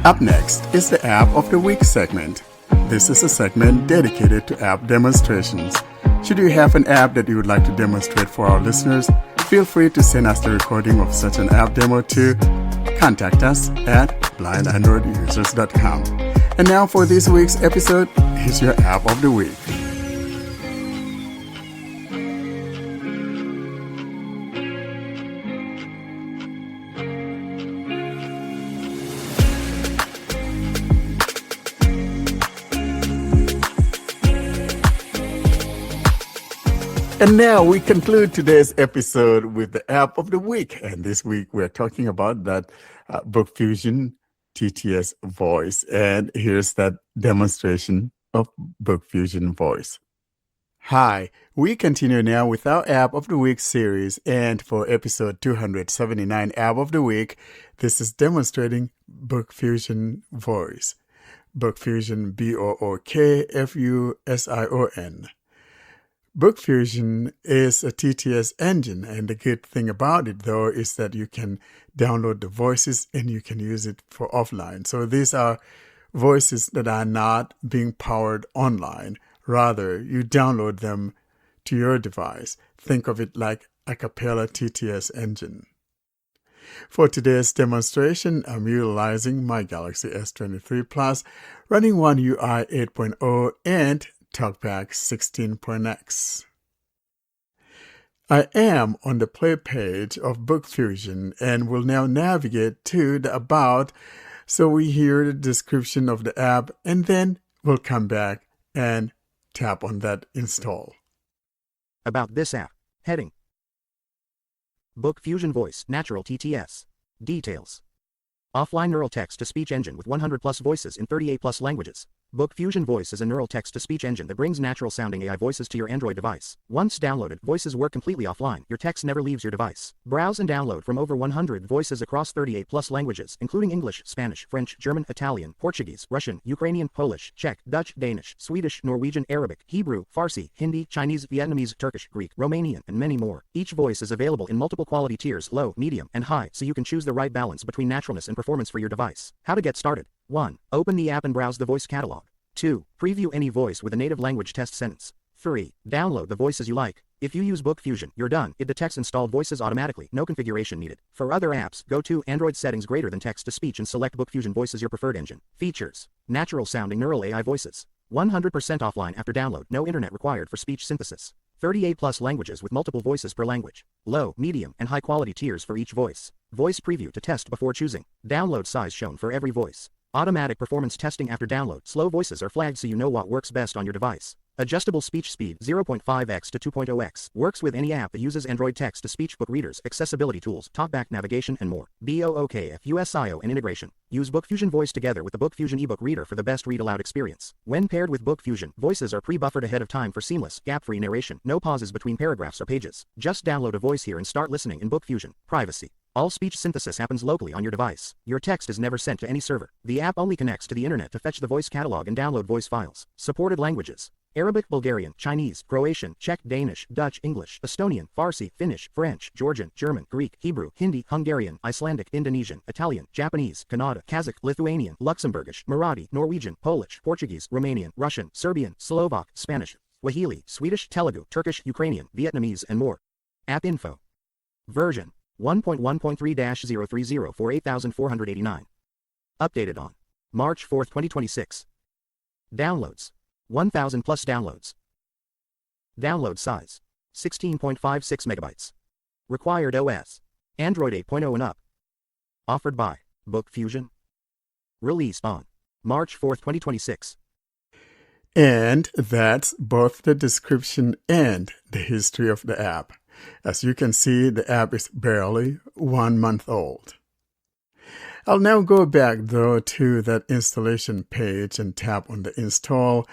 Up next is the App of the Week segment. This is a segment dedicated to app demonstrations. Should you have an app that you would like to demonstrate for our listeners, feel free to send us the recording of such an app demo to contact us at blindandroidusers.com. And now for this week's episode, here's your App of the Week. And now we conclude today's episode with the App of the Week. And this week we're talking about that BookFusion TTS voice. And here's that demonstration of BookFusion voice. Hi, we continue now with our App of the Week series. And for episode 279 App of the Week, this is demonstrating BookFusion voice. BookFusion, BookFusion. BookFusion is a TTS engine, and the good thing about it, though, is that you can download the voices and you can use it for offline. So these are voices that are not being powered online. Rather, you download them to your device. Think of it like a cappella TTS engine. For today's demonstration, I'm utilizing my Galaxy S23 Plus, running One UI 8.0 and TalkBack 16.x. I am on the play page of BookFusion and will now navigate to the About so we hear the description of the app, and then we'll come back and tap on that install. About this app. Heading. BookFusion Voice Natural TTS. Details. Offline neural text-to-speech engine with 100 plus voices in 38 plus languages. BookFusion Voice is a neural text-to-speech engine that brings natural-sounding AI voices to your Android device. Once downloaded, voices work completely offline. Your text never leaves your device. Browse and download from over 100 voices across 38+ languages, including English, Spanish, French, German, Italian, Portuguese, Russian, Ukrainian, Polish, Czech, Dutch, Danish, Swedish, Norwegian, Arabic, Hebrew, Farsi, Hindi, Chinese, Vietnamese, Turkish, Greek, Romanian, and many more. Each voice is available in multiple quality tiers, low, medium, and high, so you can choose the right balance between naturalness and performance for your device. How to get started. 1. Open the app and browse the voice catalog. 2. Preview any voice with a native language test sentence. 3. Download the voices you like. If you use BookFusion, you're done. It detects installed voices automatically, no configuration needed. For other apps, go to Android settings greater than text-to-speech and select BookFusion Voice as your preferred engine. Features. Natural-sounding neural AI voices. 100% offline after download, no internet required for speech synthesis. 38 plus languages with multiple voices per language. Low, medium, and high-quality tiers for each voice. Voice preview to test before choosing. Download size shown for every voice. Automatic performance testing after download. Slow voices are flagged so you know what works best on your device. Adjustable speech speed 0.5x to 2.0x. Works with any app that uses Android text-to-speech book readers, accessibility tools, talkback navigation, and more. BOOKFUSIO and integration. Use BookFusion Voice together with the BookFusion ebook reader for the best read-aloud experience. When paired with BookFusion, voices are pre-buffered ahead of time for seamless, gap-free narration. No pauses between paragraphs or pages. Just download a voice here and start listening in BookFusion. Privacy. All speech synthesis happens locally on your device. Your text is never sent to any server. The app only connects to the internet to fetch the voice catalog and download voice files. Supported languages. Arabic, Bulgarian, Chinese, Croatian, Czech, Danish, Dutch, English, Estonian, Farsi, Finnish, French, Georgian, German, Greek, Hebrew, Hindi, Hungarian, Icelandic, Indonesian, Italian, Japanese, Kannada, Kazakh, Lithuanian, Luxembourgish, Marathi, Norwegian, Polish, Portuguese, Romanian, Russian, Serbian, Slovak, Spanish, Swahili, Swedish, Telugu, Turkish, Ukrainian, Vietnamese, and more. App info. Version 1.1.3-030 for 8489. Updated on March 4, 2026. Downloads 1,000 plus downloads. Download size 16.56 megabytes. Required OS Android 8.0 and up. Offered by BookFusion. Released on March 4, 2026. And that's both the description and the history of the app. As you can see, the app is barely 1 month old. I'll now go back, though, to that installation page and tap on the install,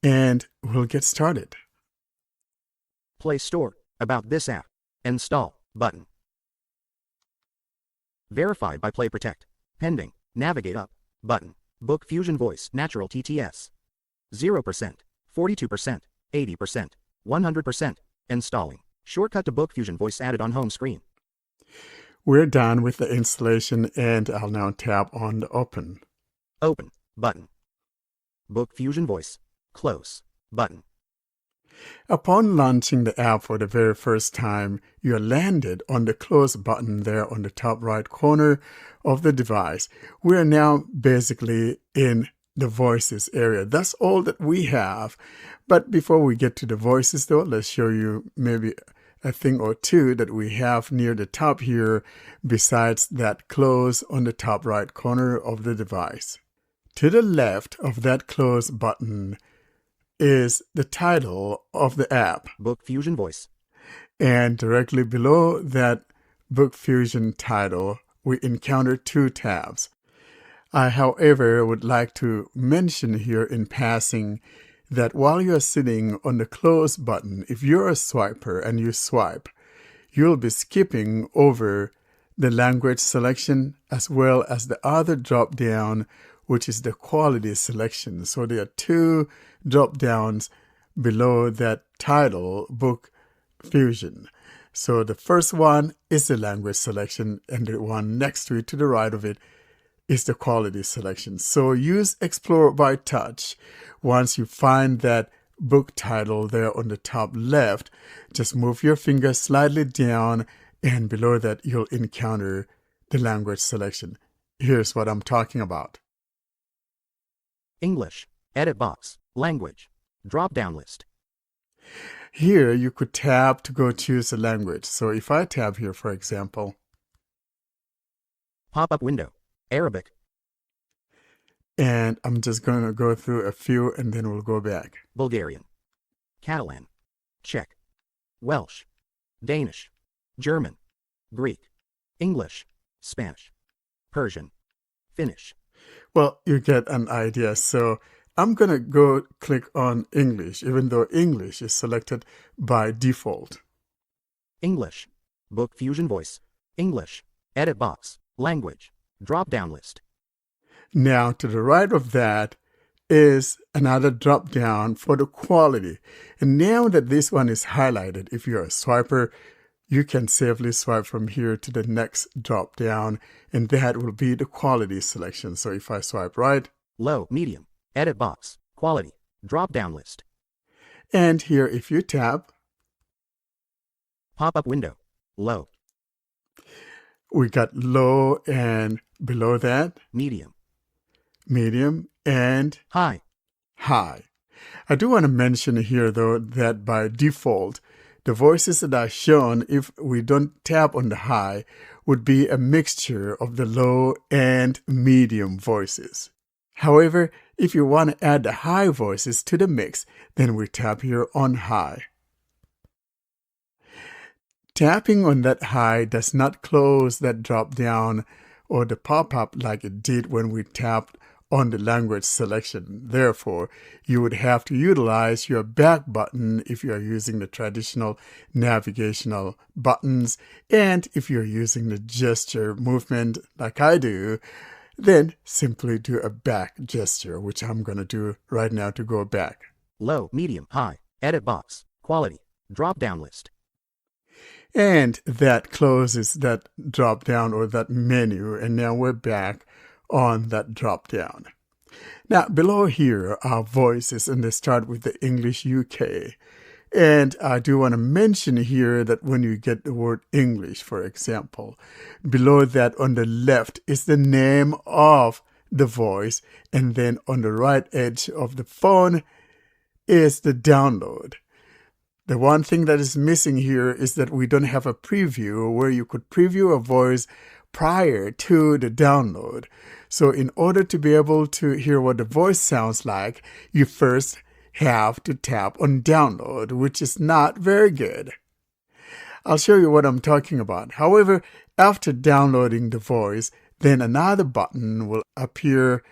and we'll get started. Play Store. About this app. Install button. Verified by Play Protect. Pending. Navigate up button. BookFusion Voice Natural TTS. 0%, 42%, 80%, 100%. Installing. Shortcut to BookFusion Voice added on home screen. We're done with the installation, and I'll now tap on the Open. Open button. BookFusion Voice. Close button. Upon launching the app for the very first time, you are landed on the close button there on the top right corner of the device. We are now basically in the voices area. That's all that we have. But before we get to the voices though, let's show you maybe a thing or two that we have near the top here besides that close on the top right corner of the device. To the left of that close button is the title of the app. BookFusion Voice. And directly below that BookFusion title, we encounter two tabs. I, however, would like to mention here in passing that while you're sitting on the close button, if you're a swiper and you swipe, you'll be skipping over the language selection as well as the other drop down, which is the quality selection. So there are two drop downs below that title, BookFusion. So the first one is the language selection, and the one next to it, to the right of it, is the quality selection. So use Explore by Touch. Once you find that book title there on the top left, just move your finger slightly down, and below that you'll encounter the language selection. Here's what I'm talking about. English. Edit box. Language. Drop-down list. Here you could tap to go choose a language. So if I tap here, for example, Pop-up window. Arabic. and I'm just going to go through a few and then we'll go back. Bulgarian. Catalan. Czech. Welsh. Danish. German. Greek. English. Spanish. Persian. Finnish. Well, you get an idea. So I'm going to go click on English, even though English is selected by default. English. BookFusion Voice. English. Edit box. Language. Drop-down list. Now, to the right of that is another drop down for the quality. And now that this one is highlighted, if you're a swiper, you can safely swipe from here to the next drop down, and that will be the quality selection. So if I swipe right, Low, medium. Edit box. Quality. Drop-down list. and here if you tap, Pop-up window. Low. we got low, and below that, Medium. medium, and High. high. I do want to mention here, though, that by default, the voices that are shown, if we don't tap on the high, would be a mixture of the low and medium voices. However, if you want to add the high voices to the mix, then we tap here on high. Tapping on that high does not close that drop down or the pop-up like it did when we tapped on the language selection. Therefore, you would have to utilize your back button if you are using the traditional navigational buttons, and if you're using the gesture movement like I do, then simply do a back gesture, which I'm going to do right now to go back. Low, medium, high. Edit box. Quality. Drop-down list. And that closes that drop down or that menu, and now we're back on that drop down. Now below here are voices, and they start with the English UK. And I do want to mention here that when you get the word English, for example, below that on the left is the name of the voice, and then on the right edge of the phone is the download. The one thing that is missing here is that we don't have a preview where you could preview a voice prior to the download. So in order to be able to hear what the voice sounds like, you first have to tap on download, which is not very good. I'll show you what I'm talking about. However, after downloading the voice, then another button will appear,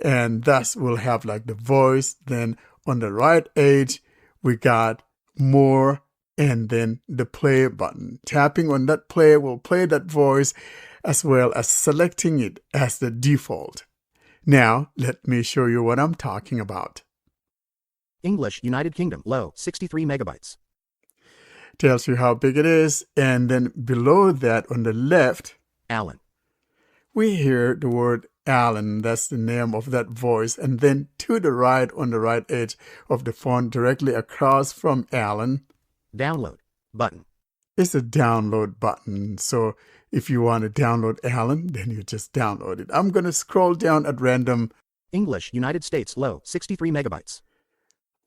and thus we'll have like the voice. Then on the right edge, we got more, and then the play button. Tapping on that play will play that voice as well as selecting it as the default. Now, let me show you what I'm talking about. English, United Kingdom. Low, 63 megabytes. Tells you how big it is, and then below that on the left, Alan. we hear the word Alan. That's the name of that voice. And then to the right, on the right edge of the font, directly across from Alan, Download button. is a download button. So if you want to download Alan, then you just download it. I'm going to scroll down at random. English, United States, low, 63 megabytes.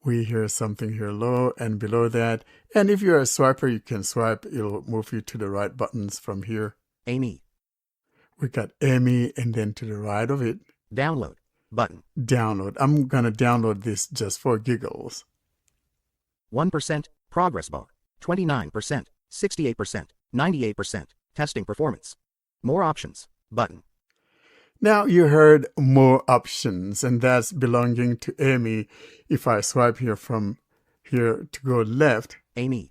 We hear something here low and below that. And if you're a swiper, you can swipe. It'll move you to the right buttons from here. Amy. We got Amy, and then to the right of it, Download button. download. I'm going to download this just for giggles. 1%, progress bar. 29%, 68%, 98%, testing performance. More options, button. Now you heard more options, and that's belonging to Amy. If I swipe here from here to go left, Amy.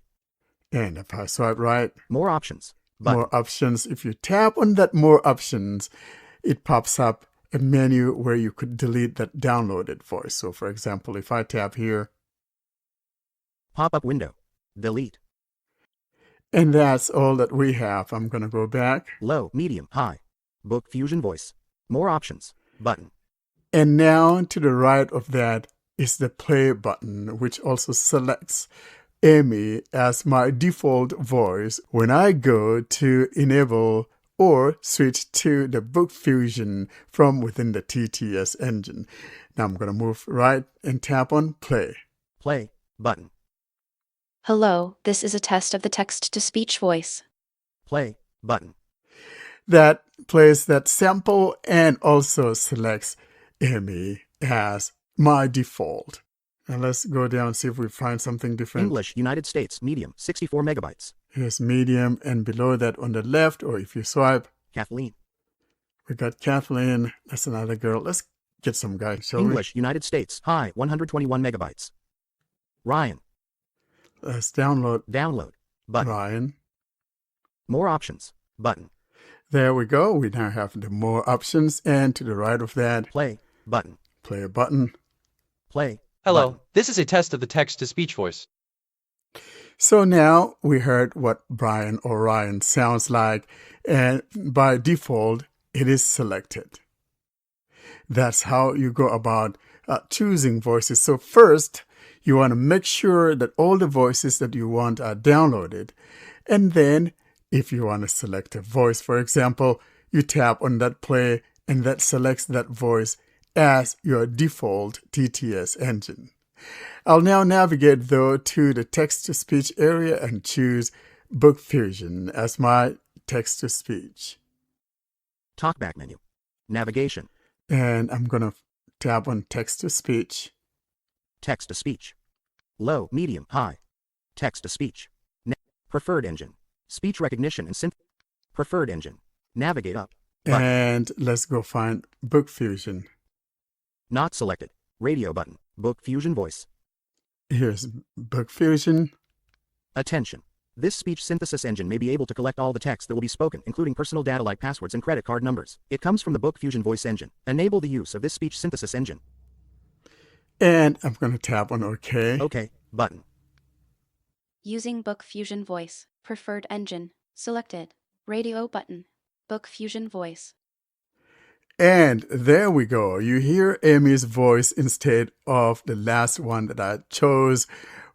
and if I swipe right, More options, button. more options. If you tap on that more options, it pops up a menu where you could delete that downloaded voice. So for example, if I tap here, Pop-up window, delete. and that's all that we have. I'm going to go back. Low, medium, high. BookFusion voice. More options, button. And now to the right of that is the play button, which also selects Amy as my default voice when I go to enable or switch to the BookFusion from within the TTS engine. Now I'm going to move right and tap on play. Play, button. Hello, this is a test of the text-to-speech voice. Play, button. That plays that sample and also selects Amy as my default. And let's go down and see if we find something different. English, United States, medium, 64 megabytes. Here's medium, and below that on the left, or if you swipe, Kathleen. we got Kathleen. That's another girl. Let's get some guys, shall English, United States, high, 121 megabytes. Ryan. we? Let's download Download, button. Ryan. More options, button. There we go. We now have the more options, and to the right of that, Play, button. play a button. Play. Hello, button. this is a test of the text-to-speech voice. So now we heard what Brian or Ryan sounds like, and by default, it is selected. That's how you go about choosing voices. So first, you want to make sure that all the voices that you want are downloaded. And then, if you want to select a voice, for example, you tap on that play, and that selects that voice as your default TTS engine. I'll now navigate, though, to the text-to-speech area and choose BookFusion as my text-to-speech. Talkback menu. Navigation. And I'm going to tap on text-to-speech. Text-to-speech. Low, medium, high. Text-to-speech. Preferred engine. Speech recognition and synth. Preferred engine. Navigate up. Button. And let's go find BookFusion. Not selected. Radio button. BookFusion voice. Here's BookFusion. Attention. This speech synthesis engine may be able to collect all the text that will be spoken, including personal data like passwords and credit card numbers. It comes from the BookFusion voice engine. Enable the use of this speech synthesis engine. And I'm going to tap on OK. OK, button. Using BookFusion voice, preferred engine, selected. Radio button, BookFusion voice. And there we go. You hear Amy's voice instead of the last one that I chose,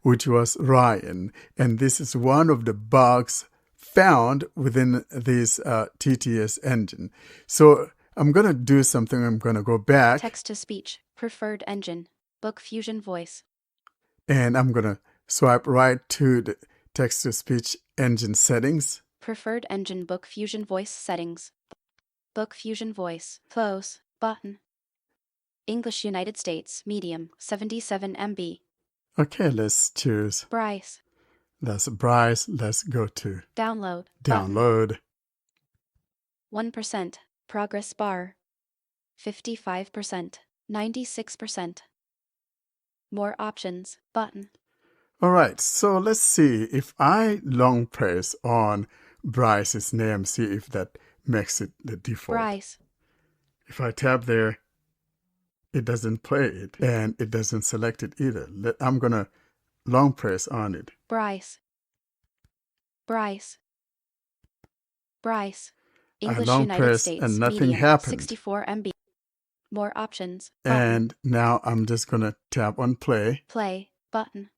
which was Ryan. And this is one of the bugs found within this TTS engine. So I'm going to do something. I'm going to go back. Text-to-speech, preferred engine, BookFusion voice. And I'm going to swipe right to the text-to-speech engine settings. Preferred engine BookFusion voice settings. BookFusion voice, close, button. English United States, medium, 77 MB. Okay, let's choose. Bryce. That's Bryce. Let's go to Download. download. 1%, progress bar. 55%, 96%. More options, button. All right, so let's see if I long press on Bryce's name, see if that makes it the default. Bryce. If I tap there, it doesn't play it, and it doesn't select it either. I'm going to long press on it. Bryce. Bryce. Bryce. I English long United press States, and nothing medium, happened. 64 MB. More options. Button. And now I'm just going to tap on play. Play. Button.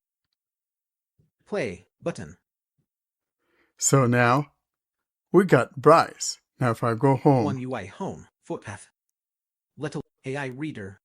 Play button. So now we got Bryce. Now if I go home. One UI home, footpath. Little AI reader.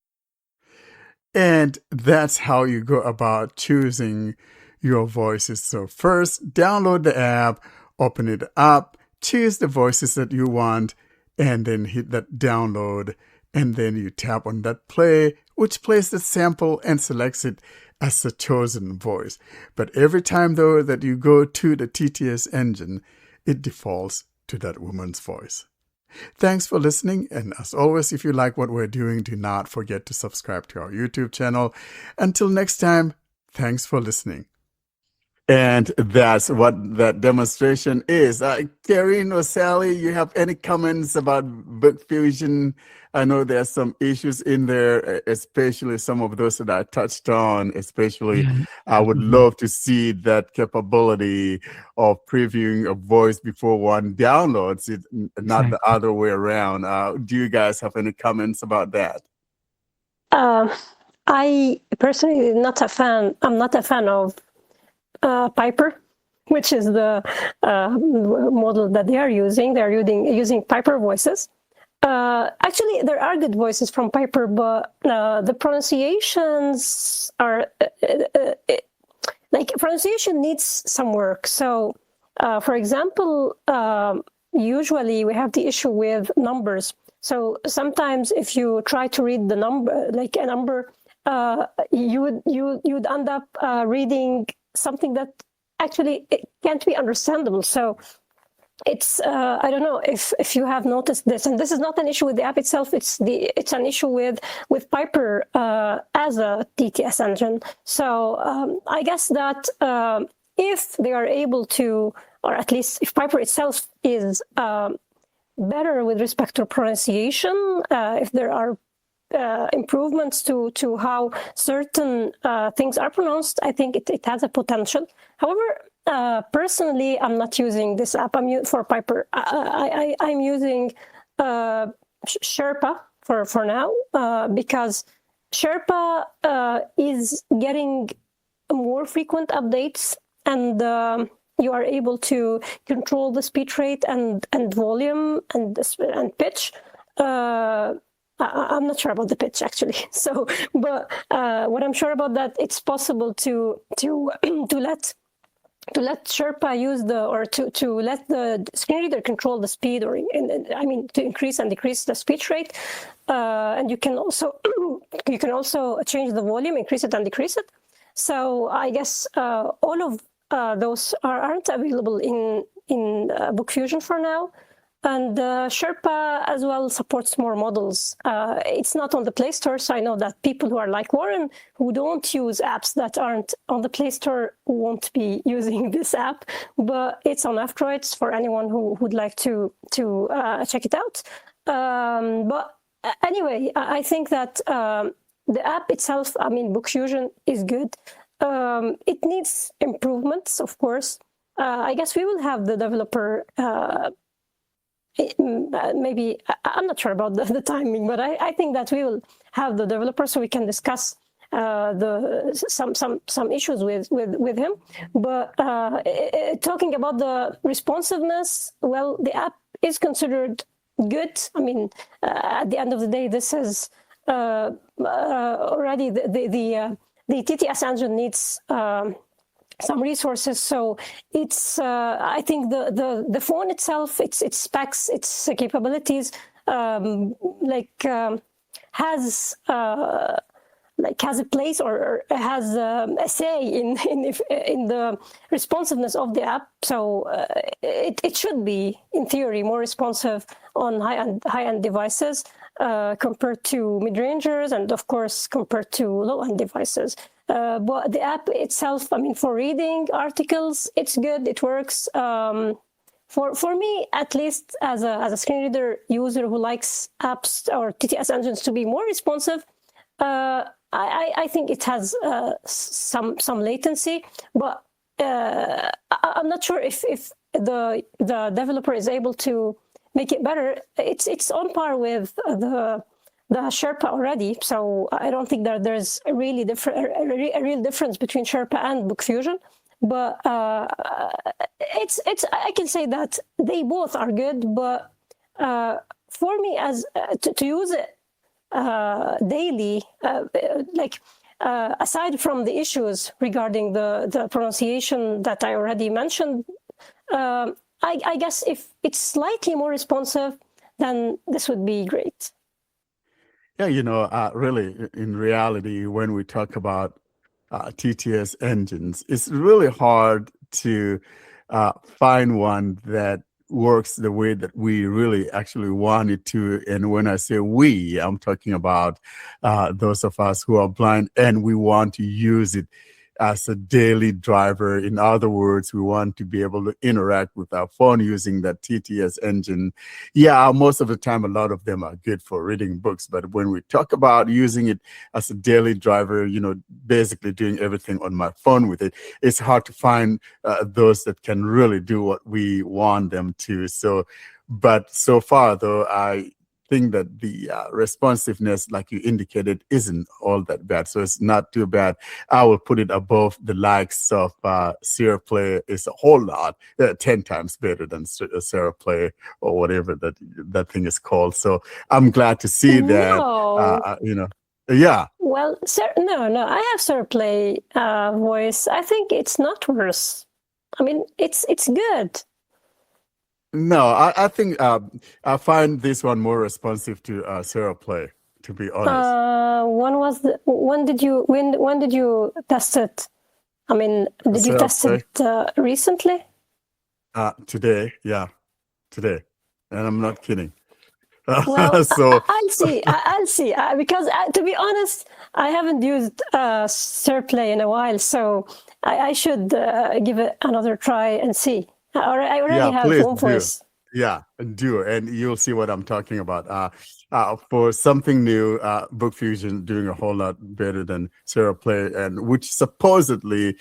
And that's how you go about choosing your voices. So first, download the app, open it up, choose the voices that you want, and then hit that download. And then you tap on that play, which plays the sample and selects it as the chosen voice. But every time, though, that you go to the TTS engine, it defaults to that woman's voice. Thanks for listening, and as always, if you like what we're doing, do not forget to subscribe to our YouTube channel. Until next time, thanks for listening. And that's what that demonstration is. Karine or Sally, you have any comments about BookFusion? I know there's some issues in there, especially some of those that I touched on. Especially, I would love to see that capability of previewing a voice before one downloads it, not the other way around. Do you guys have any comments about that? I personally am not a fan. I'm not a fan of Piper, which is the model that they are using. They are using Piper voices. Actually, there are good voices from Piper, but the pronunciations are pronunciation needs some work. So, for example, usually we have the issue with numbers. So sometimes if you try to read the number, like a number, you'd end up reading something that actually it can't be understandable. So it's I don't know if you have noticed this, and this is not an issue with the app itself. It's an issue with Piper as a TTS engine. So I guess that if they are able to, or at least if Piper itself is better with respect to pronunciation, if there are improvements to how certain things are pronounced, I think it has a potential. However, personally, I'm not using this app. For Piper. I'm using Sherpa for now because Sherpa is getting more frequent updates, and you are able to control the speech rate and volume and pitch. I'm not sure about the pitch actually. So, but what I'm sure about that, it's possible to let Sherpa use to let the screen reader control the speed, or to increase and decrease the speech rate, and you can also change the volume, increase it and decrease it. So I guess all of those aren't available in BookFusion for now. And Sherpa as well supports more models. It's not on the Play Store, so I know that people who are like Warren, who don't use apps that aren't on the Play Store, won't be using this app. But it's on F-Droids for anyone who would like to check it out. But anyway, I think that the app itself, BookFusion, is good. It needs improvements, of course. I guess we will have the developer. Maybe I'm not sure about the timing, but I think that we will have the developer so we can discuss some issues with him. But talking about the responsiveness, well, the app is considered good. At the end of the day, this is already the TTS engine needs some resources, so it's I think the phone itself, its specs, its capabilities, has a place or has a say in the responsiveness of the app. So it should be, in theory, more responsive on high-end devices compared to mid-rangers, and of course compared to low-end devices. But the app itself, for reading articles, it's good. It works. For me, at least, as a screen reader user who likes apps or TTS engines to be more responsive, I think it has some latency. But I'm not sure if the developer is able to make it better. It's on par with the the Sherpa already, so I don't think that there's a really a real difference between Sherpa and BookFusion. But it's I can say that they both are good, but for me, as to use it daily, aside from the issues regarding the pronunciation that I already mentioned, I guess if it's slightly more responsive, then this would be great. Yeah, really, in reality, when we talk about TTS engines, it's really hard to find one that works the way that we really actually want it to. And when I say we, I'm talking about those of us who are blind and we want to use it as a daily driver. In other words, we want to be able to interact with our phone using that TTS engine. Yeah, most of the time, a lot of them are good for reading books. But when we talk about using it as a daily driver, basically doing everything on my phone with it, it's hard to find those that can really do what we want them to. But so far, though, I think that the responsiveness, like you indicated, isn't all that bad. So it's not too bad. I will put it above the likes of Sierra Play. Is a whole lot, 10 times better than Sierra Play or whatever that thing is called. So I'm glad to see that, yeah. Well, no, I have Sierra Play voice. I think it's not worse. I mean, it's good. No, I think I find this one more responsive to Sierra Play, to be honest. When did you test it? I mean, did you test it recently? Today, today, and I'm not kidding. Well, so I'll see. Because to be honest, I haven't used Sierra Play in a while, so I should give it another try and see. I already have home voice. Yeah, do, and you'll see what I'm talking about. For something new, BookFusion doing a whole lot better than Sierra Play, and which supposedly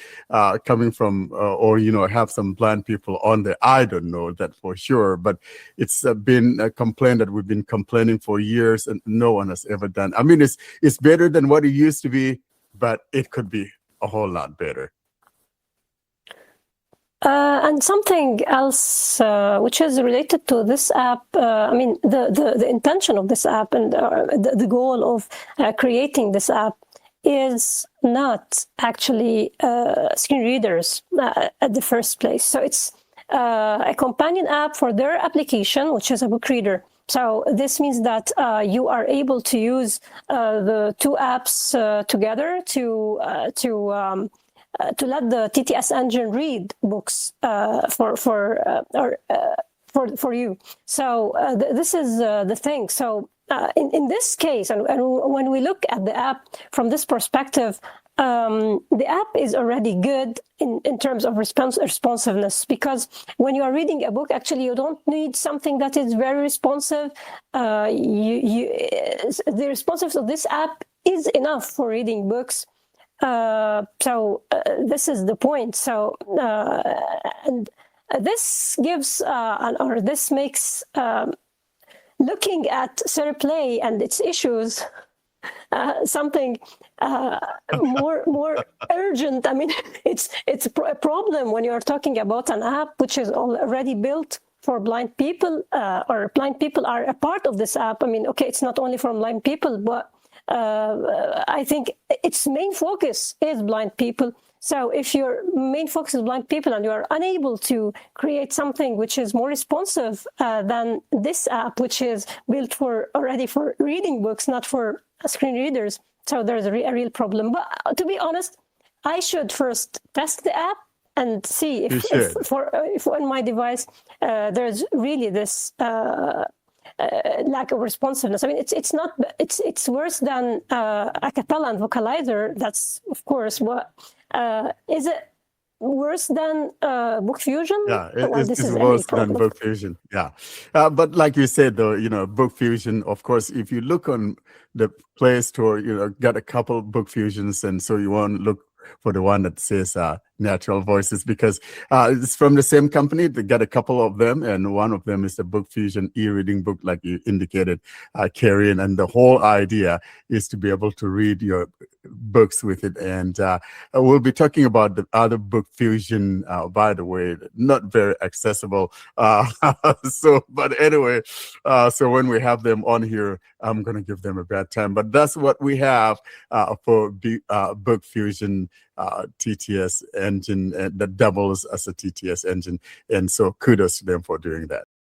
coming from or have some blind people on there. I don't know that for sure, but it's been a complaint that we've been complaining for years, and no one has ever done. I mean, it's better than what it used to be, but it could be a whole lot better. And something else which is related to this app, I mean, the intention of this app and the goal of creating this app is not actually screen readers at the first place. So it's a companion app for their application, which is a book reader. So this means that you are able to use the two apps together to let the TTS engine read books for you. So this is the thing. So in this case, and when we look at the app from this perspective, the app is already good in terms of responsiveness, because when you are reading a book, actually you don't need something that is very responsive. The responsiveness of this app is enough for reading books. So this is the point. So and this gives or this makes looking at Sierra Play and its issues something more urgent. I mean, it's a problem when you are talking about an app which is already built for blind people, or blind people are a part of this app. I mean, okay, it's not only for blind people, but I think its main focus is blind people. So if your main focus is blind people and you are unable to create something which is more responsive than this app, which is built already for reading books, not for screen readers, so there's a real problem. But to be honest, I should first test the app and see if on my device there's really this lack of responsiveness. I mean, it's worse than a cappella and vocalizer. That's of course, but is it worse than BookFusion? Yeah, it's worse than BookFusion. Yeah, but like you said, though, BookFusion. Of course, if you look on the Play Store, got a couple BookFusions, and so you want to look for the one that says natural voices, because it's from the same company. They got a couple of them, and one of them is the BookFusion e-reading book, like you indicated, Karen. And the whole idea is to be able to read your books with it. And we'll be talking about the other BookFusion, by the way, not very accessible. But anyway, so when we have them on here, I'm going to give them a bad time. But that's what we have for BookFusion TTS engine that doubles as a TTS engine. And so kudos to them for doing that.